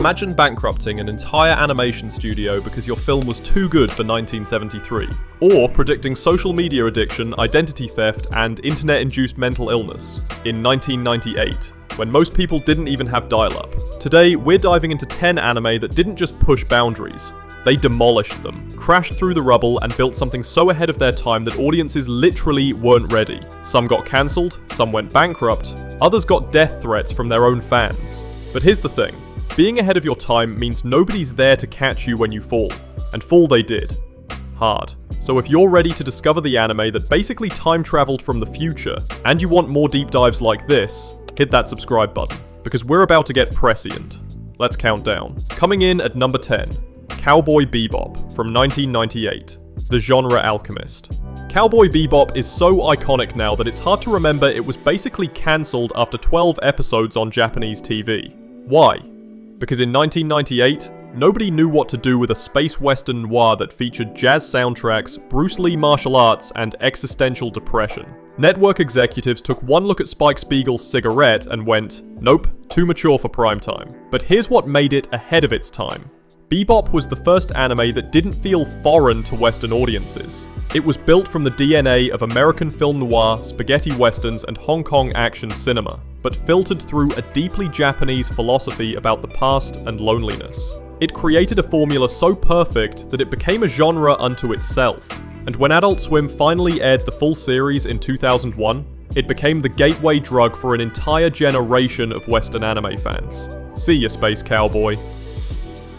Imagine bankrupting an entire animation studio because your film was too good for 1973. Or predicting social media addiction, identity theft, and internet-induced mental illness in 1998, when most people didn't even have dial-up. Today, we're diving into 10 anime that didn't just push boundaries. They demolished them, crashed through the rubble, and built something so ahead of their time that audiences literally weren't ready. Some got cancelled, some went bankrupt, others got death threats from their own fans. But here's the thing. Being ahead of your time means nobody's there to catch you when you fall. And fall they did. Hard. So if you're ready to discover the anime that basically time traveled from the future, and you want more deep dives like this, hit that subscribe button, because we're about to get prescient. Let's count down. Coming in at number 10, Cowboy Bebop from 1998, the genre alchemist. Cowboy Bebop is so iconic now that it's hard to remember it was basically cancelled after 12 episodes on Japanese TV. Why? Because in 1998, nobody knew what to do with a space western noir that featured jazz soundtracks, Bruce Lee martial arts, and existential depression. Network executives took one look at Spike Spiegel's Cigarette and went, nope, too mature for primetime. But here's what made it ahead of its time. Bebop was the first anime that didn't feel foreign to Western audiences. It was built from the DNA of American film noir, spaghetti westerns, and Hong Kong action cinema, but filtered through a deeply Japanese philosophy about the past and loneliness. It created a formula so perfect that it became a genre unto itself. And when Adult Swim finally aired the full series in 2001, it became the gateway drug for an entire generation of Western anime fans. See ya, Space Cowboy.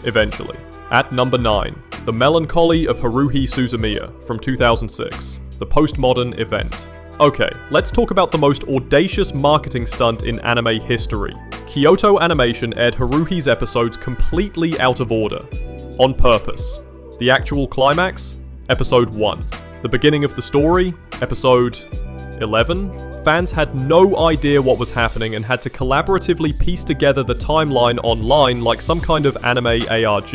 Eventually. At number 9, The Melancholy of Haruhi Suzumiya from 2006, the postmodern event. Okay, let's talk about the most audacious marketing stunt in anime history. Kyoto Animation aired Haruhi's episodes completely out of order. On purpose. The actual climax? Episode 1. The beginning of the story? Episode 11? Fans had no idea what was happening and had to collaboratively piece together the timeline online like some kind of anime ARG.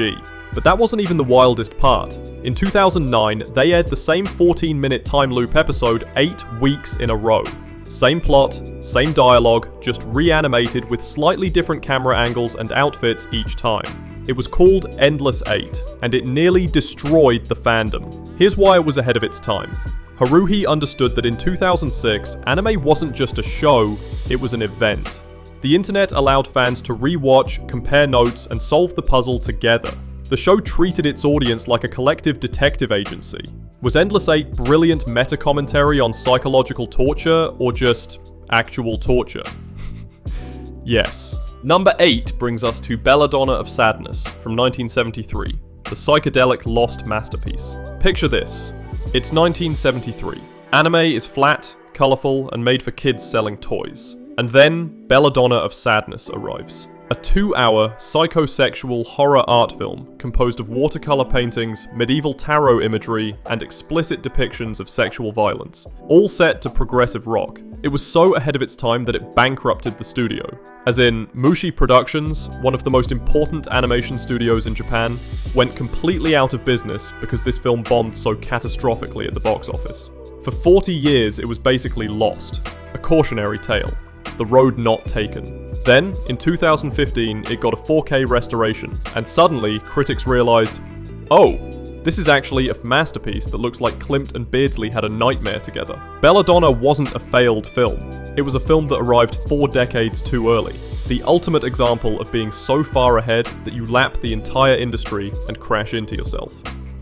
But that wasn't even the wildest part. In 2009, they aired the same 14-minute time loop episode 8 weeks in a row. Same plot, same dialogue, just reanimated with slightly different camera angles and outfits each time. It was called Endless 8, and it nearly destroyed the fandom. Here's why it was ahead of its time. Haruhi understood that in 2006, anime wasn't just a show, it was an event. The internet allowed fans to rewatch, compare notes, and solve the puzzle together. The show treated its audience like a collective detective agency. Was Endless 8 brilliant meta-commentary on psychological torture, or just actual torture? Yes. Number 8 brings us to Belladonna of Sadness from 1973, the psychedelic lost masterpiece. Picture this. It's 1973. Anime is flat, colourful, and made for kids selling toys. And then, Belladonna of Sadness arrives. A 2-hour, psychosexual horror art film composed of watercolour paintings, medieval tarot imagery, and explicit depictions of sexual violence, all set to progressive rock. It was so ahead of its time that it bankrupted the studio. As in, Mushi Productions, one of the most important animation studios in Japan, went completely out of business because this film bombed so catastrophically at the box office. For 40 years, it was basically lost. A cautionary tale. The road not taken. Then, in 2015, it got a 4K restoration, and suddenly, critics realised, oh, this is actually a masterpiece that looks like Klimt and Beardsley had a nightmare together. Belladonna wasn't a failed film. It was a film that arrived 4 decades too early. The ultimate example of being so far ahead that you lap the entire industry and crash into yourself.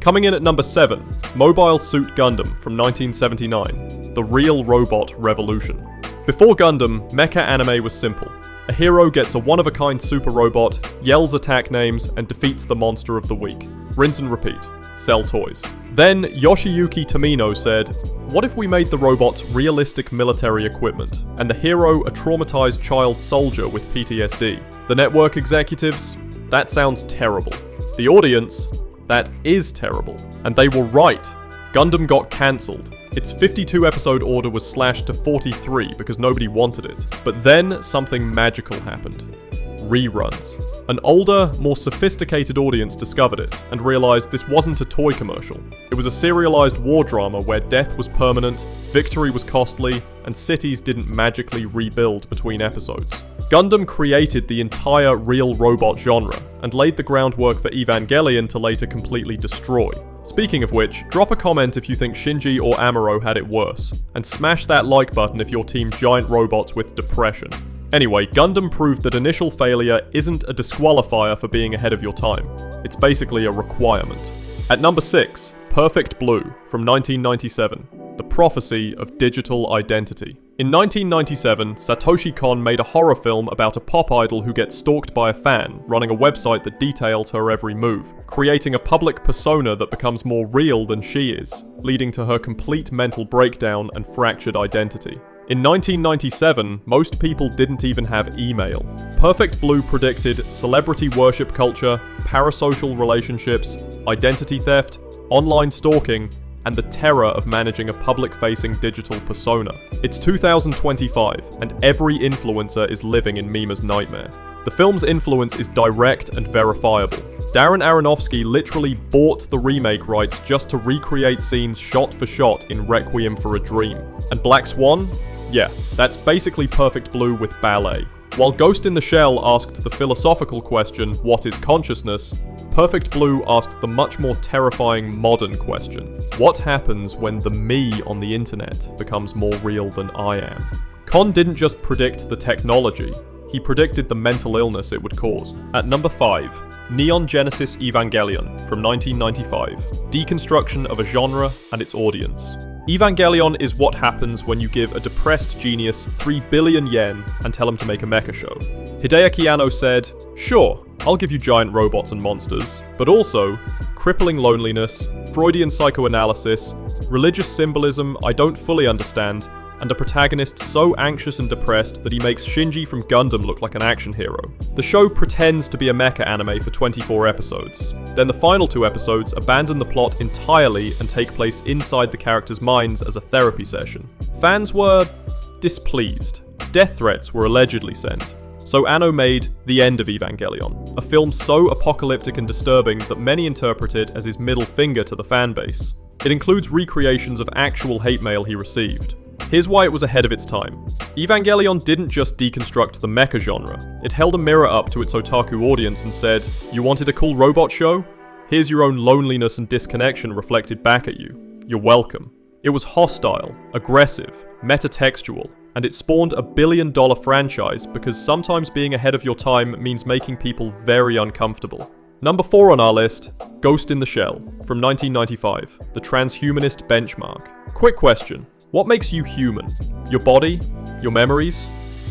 Coming in at number 7, Mobile Suit Gundam from 1979, the real robot revolution. Before Gundam, mecha anime was simple. A hero gets a one-of-a-kind super robot, yells attack names, and defeats the monster of the week. Rinse and repeat. Sell toys. Then, Yoshiyuki Tomino said, what if we made the robots realistic military equipment, and the hero a traumatized child soldier with PTSD? The network executives? That sounds terrible. The audience? That is terrible. And they were right. Gundam got cancelled. Its 52-episode order was slashed to 43 because nobody wanted it. But then something magical happened. Reruns. An older, more sophisticated audience discovered it and realised this wasn't a toy commercial. It was a serialised war drama where death was permanent, victory was costly, and cities didn't magically rebuild between episodes. Gundam created the entire real robot genre, and laid the groundwork for Evangelion to later completely destroy. Speaking of which, drop a comment if you think Shinji or Amuro had it worse, and smash that like button if you're team giant robots with depression. Anyway, Gundam proved that initial failure isn't a disqualifier for being ahead of your time. It's basically a requirement. At number 6, Perfect Blue, from 1997, The Prophecy of Digital Identity. In 1997, Satoshi Kon made a horror film about a pop idol who gets stalked by a fan, running a website that detailed her every move, creating a public persona that becomes more real than she is, leading to her complete mental breakdown and fractured identity. In 1997, most people didn't even have email. Perfect Blue predicted celebrity worship culture, parasocial relationships, identity theft, online stalking, and the terror of managing a public-facing digital persona. It's 2025, and every influencer is living in Mima's nightmare. The film's influence is direct and verifiable. Darren Aronofsky literally bought the remake rights just to recreate scenes shot for shot in Requiem for a Dream. And Black Swan? Yeah, that's basically Perfect Blue with ballet. While Ghost in the Shell asked the philosophical question, what is consciousness? Perfect Blue asked the much more terrifying modern question. What happens when the me on the internet becomes more real than I am? Kon didn't just predict the technology, he predicted the mental illness it would cause. At number 5, Neon Genesis Evangelion, from 1995. Deconstruction of a genre and its audience. Evangelion is what happens when you give a depressed genius 3 billion yen and tell him to make a mecha show. Hideaki Anno said, "Sure, I'll give you giant robots and monsters, but also crippling loneliness, Freudian psychoanalysis, religious symbolism I don't fully understand, and a protagonist so anxious and depressed that he makes Shinji from Gundam look like an action hero." The show pretends to be a mecha anime for 24 episodes. Then the final 2 episodes abandon the plot entirely and take place inside the characters' minds as a therapy session. Fans were displeased. Death threats were allegedly sent. So Anno made The End of Evangelion, a film so apocalyptic and disturbing that many interpret it as his middle finger to the fanbase. It includes recreations of actual hate mail he received. Here's why it was ahead of its time. Evangelion didn't just deconstruct the mecha genre, it held a mirror up to its otaku audience and said, "You wanted a cool robot show? Here's your own loneliness and disconnection reflected back at you. You're welcome." It was hostile, aggressive, metatextual, and it spawned a billion-dollar franchise because sometimes being ahead of your time means making people very uncomfortable. Number 4 on our list, Ghost in the Shell, from 1995, the transhumanist benchmark. Quick question. What makes you human? Your body? Your memories?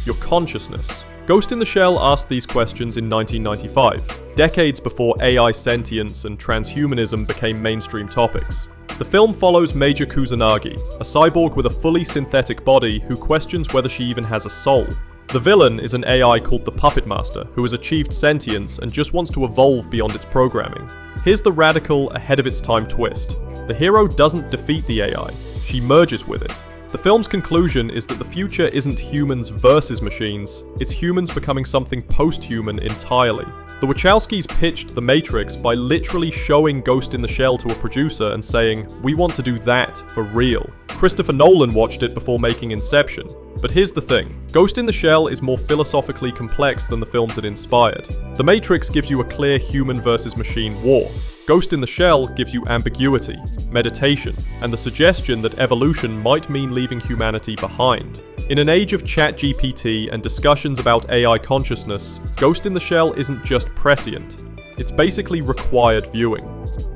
Your consciousness? Ghost in the Shell asked these questions in 1995, decades before AI sentience and transhumanism became mainstream topics. The film follows Major Kusanagi, a cyborg with a fully synthetic body who questions whether she even has a soul. The villain is an AI called the Puppet Master, who has achieved sentience and just wants to evolve beyond its programming. Here's the radical, ahead-of-its-time twist. The hero doesn't defeat the AI, she merges with it. The film's conclusion is that the future isn't humans versus machines, it's humans becoming something post-human entirely. The Wachowskis pitched The Matrix by literally showing Ghost in the Shell to a producer and saying, "We want to do that for real." Christopher Nolan watched it before making Inception. But here's the thing, Ghost in the Shell is more philosophically complex than the films it inspired. The Matrix gives you a clear human versus machine war. Ghost in the Shell gives you ambiguity, meditation, and the suggestion that evolution might mean leaving humanity behind. In an age of ChatGPT and discussions about AI consciousness, Ghost in the Shell isn't just prescient, it's basically required viewing.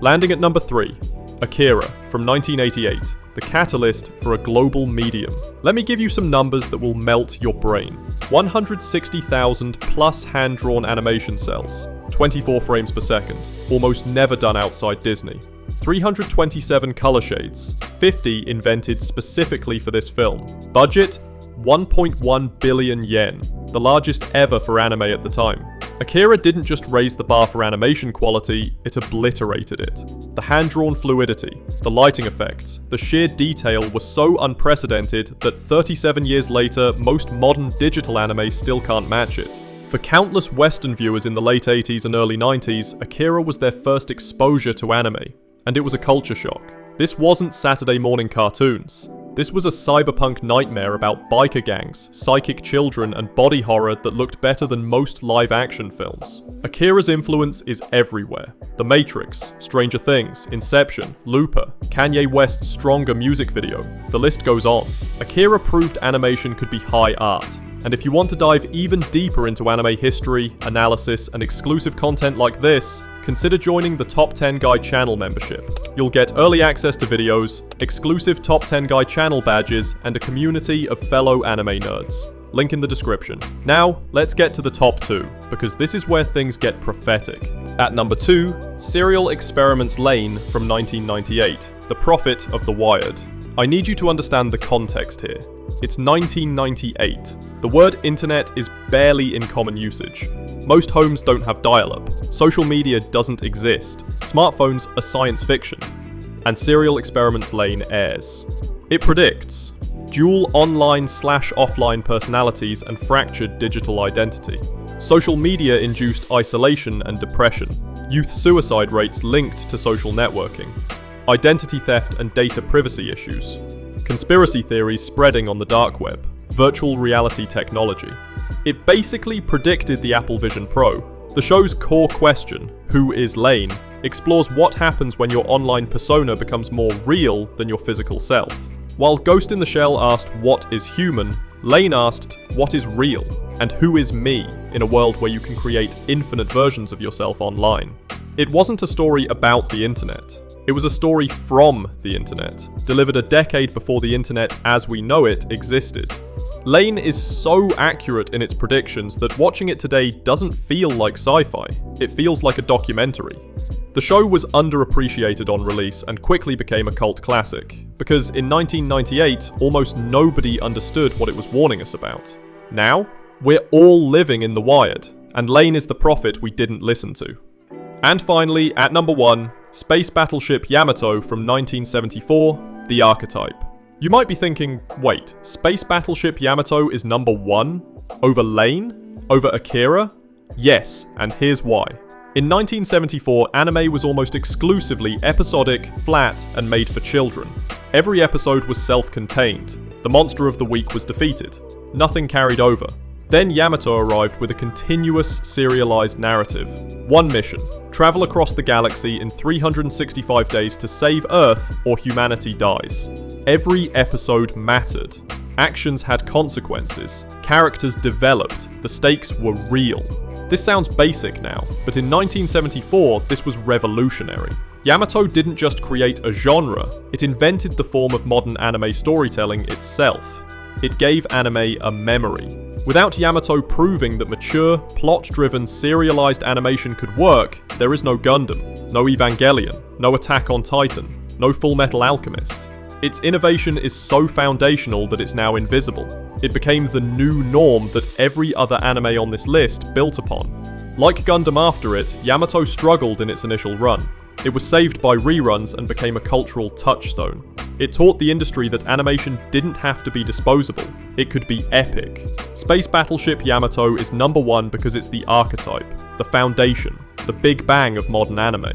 Landing at number 3, Akira, from 1988, the catalyst for a global medium. Let me give you some numbers that will melt your brain. 160,000 plus hand-drawn animation cells, 24 frames per second, almost never done outside Disney. 327 color shades, 50 invented specifically for this film. Budget? 1.1 billion yen, the largest ever for anime at the time. Akira didn't just raise the bar for animation quality, it obliterated it. The hand-drawn fluidity, the lighting effects, the sheer detail were so unprecedented that 37 years later, most modern digital anime still can't match it. For countless Western viewers in the late 80s and early 90s, Akira was their first exposure to anime, and it was a culture shock. This wasn't Saturday morning cartoons. This was a cyberpunk nightmare about biker gangs, psychic children, and body horror that looked better than most live-action films. Akira's influence is everywhere. The Matrix, Stranger Things, Inception, Looper, Kanye West's Stronger music video. The list goes on. Akira proved animation could be high art. And if you want to dive even deeper into anime history, analysis, and exclusive content like this, consider joining the Top 10 Guy channel membership. You'll get early access to videos, exclusive Top 10 Guy channel badges, and a community of fellow anime nerds. Link in the description. Now, let's get to the top 2, because this is where things get prophetic. At number 2, Serial Experiments Lain from 1998, the prophet of the wired. I need you to understand the context here. It's 1998. The word internet is barely in common usage. Most homes don't have dial-up. Social media doesn't exist. Smartphones are science fiction. And Serial Experiments Lain airs. It predicts dual online/offline personalities and fractured digital identity. Social media-induced isolation and depression. Youth suicide rates linked to social networking. Identity theft and data privacy issues. Conspiracy theories spreading on the dark web. Virtual reality technology. It basically predicted the Apple Vision Pro. The show's core question, who is Lain, explores what happens when your online persona becomes more real than your physical self. While Ghost in the Shell asked what is human, Lain asked what is real, and who is me in a world where you can create infinite versions of yourself online. It wasn't a story about the internet. It was a story from the internet, delivered a decade before the internet as we know it existed. Lain is so accurate in its predictions that watching it today doesn't feel like sci-fi, it feels like a documentary. The show was underappreciated on release and quickly became a cult classic, because in 1998 almost nobody understood what it was warning us about. Now, we're all living in the wired, and Lain is the prophet we didn't listen to. And finally, at number 1, Space Battleship Yamato from 1974, The Archetype. You might be thinking, wait, Space Battleship Yamato is number 1? Over Lain? Over Akira? Yes, and here's why. In 1974, anime was almost exclusively episodic, flat, and made for children. Every episode was self-contained. The monster of the week was defeated. Nothing carried over. Then Yamato arrived with a continuous, serialized narrative. One mission: travel across the galaxy in 365 days to save Earth or humanity dies. Every episode mattered. Actions had consequences. Characters developed. The stakes were real. This sounds basic now, but in 1974, this was revolutionary. Yamato didn't just create a genre, it invented the form of modern anime storytelling itself. It gave anime a memory. Without Yamato proving that mature, plot-driven, serialized animation could work, there is no Gundam, no Evangelion, no Attack on Titan, no Full Metal Alchemist. Its innovation is so foundational that it's now invisible. It became the new norm that every other anime on this list built upon. Like Gundam after it, Yamato struggled in its initial run. It was saved by reruns and became a cultural touchstone. It taught the industry that animation didn't have to be disposable, it could be epic. Space Battleship Yamato is number 1 because it's the archetype, the foundation, the big bang of modern anime.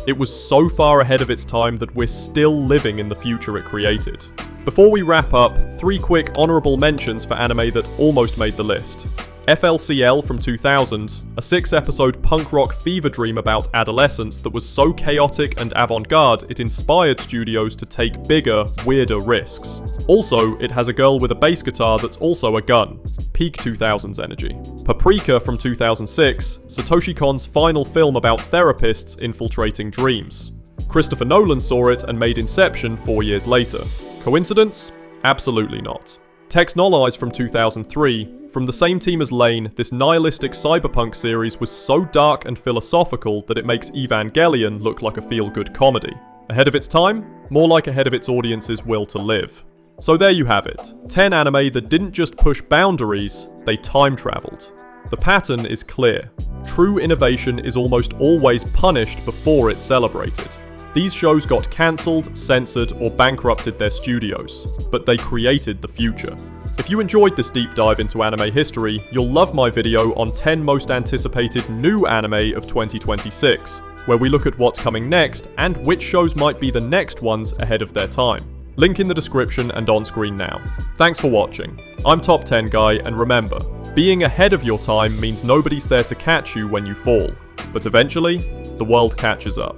It was so far ahead of its time that we're still living in the future it created. Before we wrap up, 3 quick honourable mentions for anime that almost made the list. FLCL from 2000, a 6-episode punk rock fever dream about adolescence that was so chaotic and avant-garde it inspired studios to take bigger, weirder risks. Also, it has a girl with a bass guitar that's also a gun. Peak 2000s energy. Paprika from 2006, Satoshi Kon's final film about therapists infiltrating dreams. Christopher Nolan saw it and made Inception 4 years later. Coincidence? Absolutely not. Technolize from 2003, from the same team as Lain, this nihilistic cyberpunk series was so dark and philosophical that it makes Evangelion look like a feel-good comedy. Ahead of its time? More like ahead of its audience's will to live. So there you have it, 10 anime that didn't just push boundaries, they time-traveled. The pattern is clear. True innovation is almost always punished before it's celebrated. These shows got cancelled, censored, or bankrupted their studios, but they created the future. If you enjoyed this deep dive into anime history, you'll love my video on 10 most anticipated new anime of 2026, where we look at what's coming next and which shows might be the next ones ahead of their time. Link in the description and on screen now. Thanks for watching. I'm Top 10 Guy, and remember, being ahead of your time means nobody's there to catch you when you fall. But eventually, the world catches up.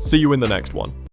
See you in the next one.